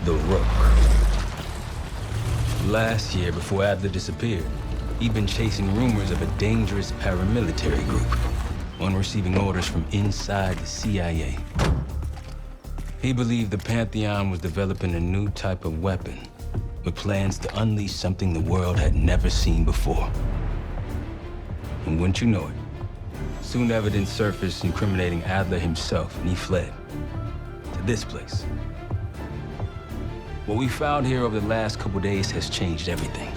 the Rook. Last year, before Adler disappeared, he'd been chasing rumors of a dangerous paramilitary group, one receiving orders from inside the CIA. He believed the Pantheon was developing a new type of weapon, with plans to unleash something the world had never seen before. And wouldn't you know it, soon evidence surfaced incriminating Adler himself, and he fled to this place. What we found here over the last couple days has changed everything.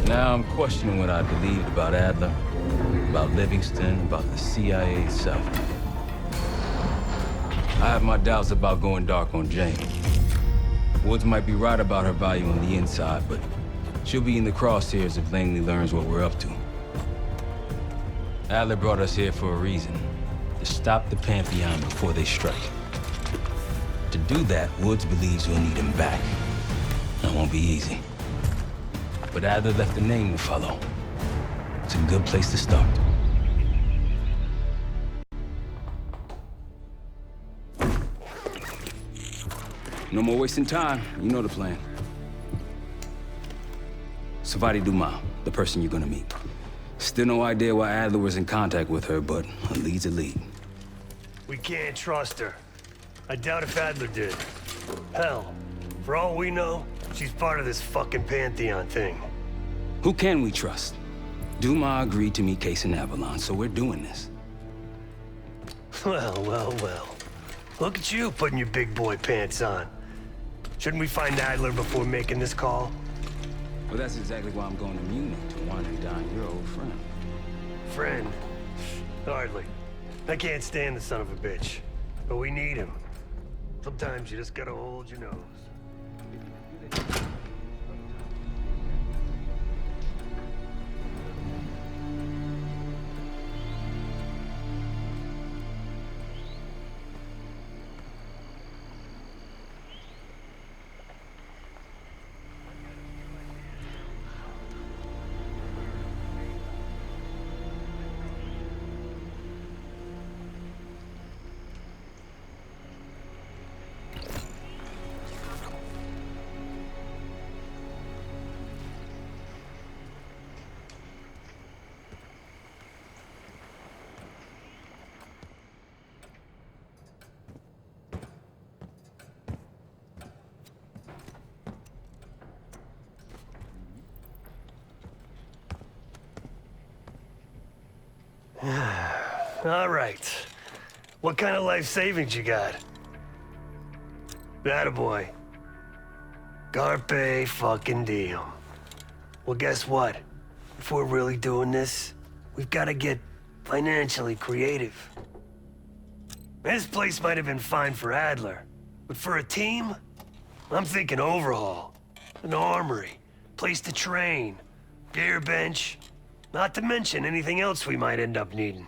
Now I'm questioning what I believed about Adler, about Livingston, about the CIA itself. I have my doubts about going dark on Jane. Woods might be right about her value on the inside, but she'll be in the crosshairs if Langley learns what we're up to. Adler brought us here for a reason, to stop the Pantheon before they strike. To do that, Woods believes we'll need him back. That won't be easy. But Adler left a name to follow. It's a good place to start. No more wasting time. You know the plan. Savati Dumas, the person you're gonna meet. Still no idea why Adler was in contact with her, but a lead's a lead. We can't trust her. I doubt if Adler did. Hell, for all we know, she's part of this fucking Pantheon thing. Who can we trust? Dumas agreed to meet Case in Avalon, so we're doing this. Well, well, well. Look at you putting your big boy pants on. Shouldn't we find Adler before making this call? Well, that's exactly why I'm going to Munich, to wine and dine your old friend. Friend? Hardly. I can't stand the son of a bitch. But we need him. Sometimes you just gotta hold your nose. All right. What kind of life savings you got? Attaboy. Carpe fucking diem. Well, guess what? If we're really doing this, we've got to get financially creative. This place might have been fine for Adler, but for a team, I'm thinking overhaul. An armory, place to train, gear bench, not to mention anything else we might end up needing.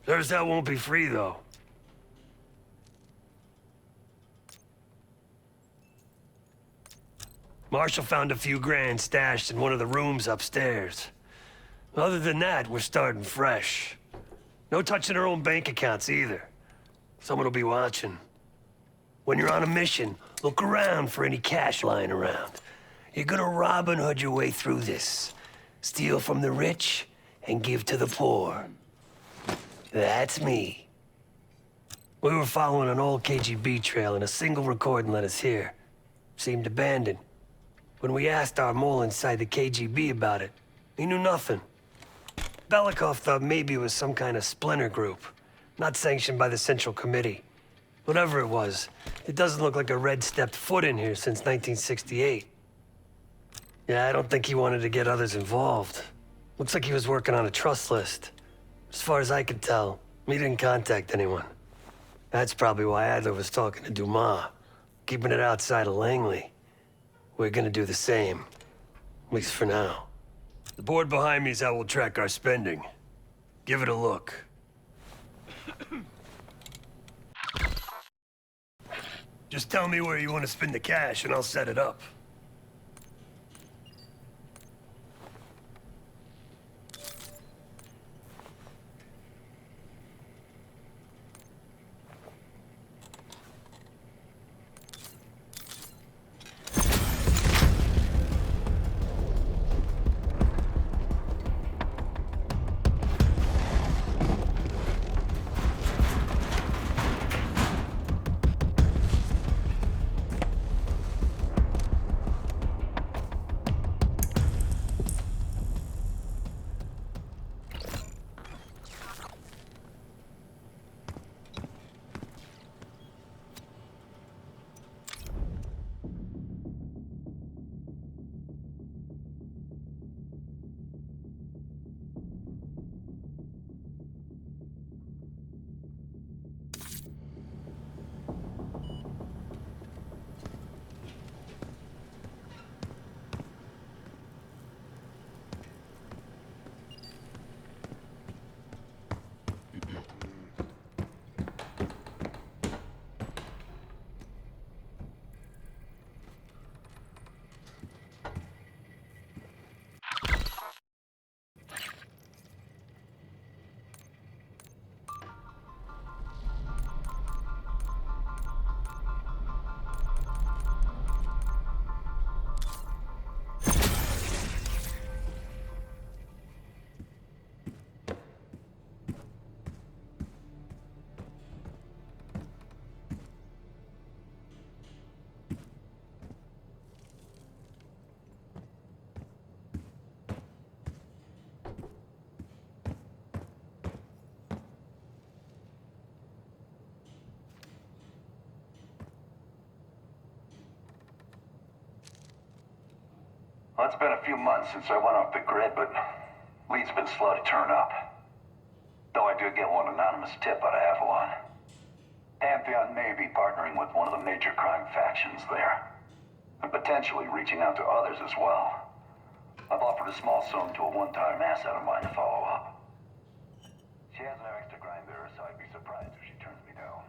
There's that won't be free, though. Marshall found a few grand stashed in one of the rooms upstairs. Other than that, we're starting fresh. No touching our own bank accounts either. Someone will be watching. When you're on a mission, look around for any cash lying around. You're gonna Robin Hood your way through this. Steal from the rich and give to the poor. That's me. We were following an old KGB trail and a single recording led us here. Seemed abandoned. When we asked our mole inside the KGB about it, he knew nothing. Belikov thought maybe it was some kind of splinter group, not sanctioned by the Central Committee. Whatever it was, it doesn't look like a red stepped foot in here since 1968. Yeah, I don't think he wanted to get others involved. Looks like he was working on a trust list. As far as I could tell, he didn't contact anyone. That's probably why Adler was talking to Dumas, keeping it outside of Langley. We're gonna do the same, at least for now. The board behind me is how we'll track our spending. Give it a look. Just tell me where you want to spend the cash and I'll set it up. Well, it's been a few months since I went off the grid, but leads been slow to turn up. Though I did get one anonymous tip out of Avalon. Pantheon may be partnering with one of the major crime factions there. And potentially reaching out to others as well. I've offered a small sum to a one-time asset of mine to follow up. She has no extra grind there, so I'd be surprised if she turns me down.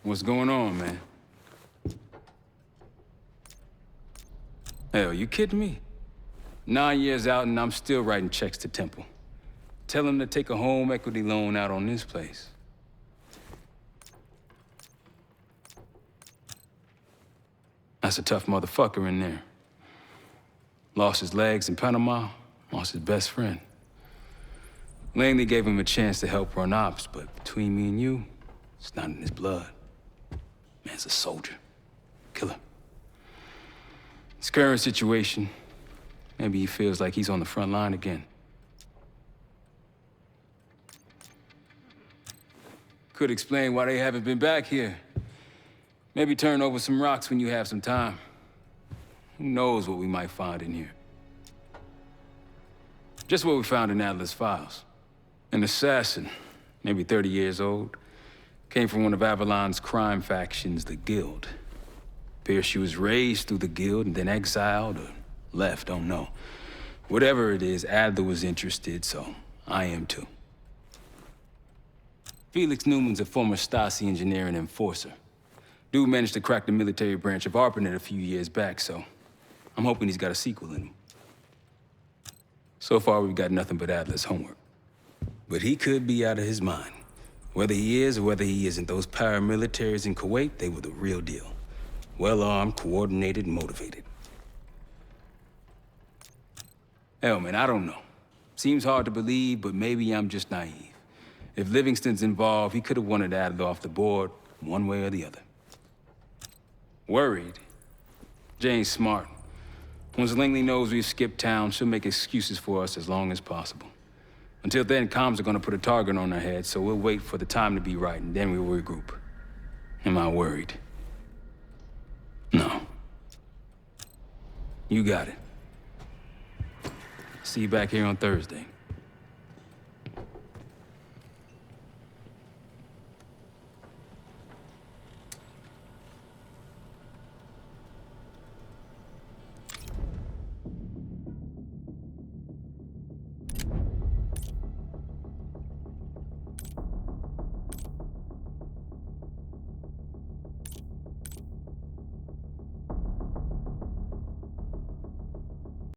What's going on, man? Hell, you kidding me? 9 years out and I'm still writing checks to Temple. Tell him to take a home equity loan out on this place. That's a tough motherfucker in there. Lost his legs in Panama, lost his best friend. Langley gave him a chance to help run ops, but between me and you, it's not in his blood. Man's a soldier. Killer. His current situation, maybe he feels like he's on the front line again. Could explain why they haven't been back here. Maybe turn over some rocks when you have some time. Who knows what we might find in here? Just what we found in Adler's files. An assassin, maybe 30 years old, came from one of Avalon's crime factions, the Guild. Appears she was raised through the Guild and then exiled or left, don't know. Whatever it is, Adler was interested, so I am too. Felix Newman's a former Stasi engineer and enforcer. Dude managed to crack the military branch of ARPANET a few years back, so I'm hoping he's got a sequel in him. So far, we've got nothing but Adler's homework. But he could be out of his mind. Whether he is or whether he isn't, those paramilitaries in Kuwait, they were the real deal. Well-armed, coordinated, and motivated. Hell, man, I don't know. Seems hard to believe, but maybe I'm just naive. If Livingston's involved, he could have wanted Adler off the board, one way or the other. Worried? Jane's smart. Once Langley knows we've skipped town, she'll make excuses for us as long as possible. Until then, comms are gonna put a target on our head, so we'll wait for the time to be right, and then we'll regroup. Am I worried? No. You got it. See you back here on Thursday.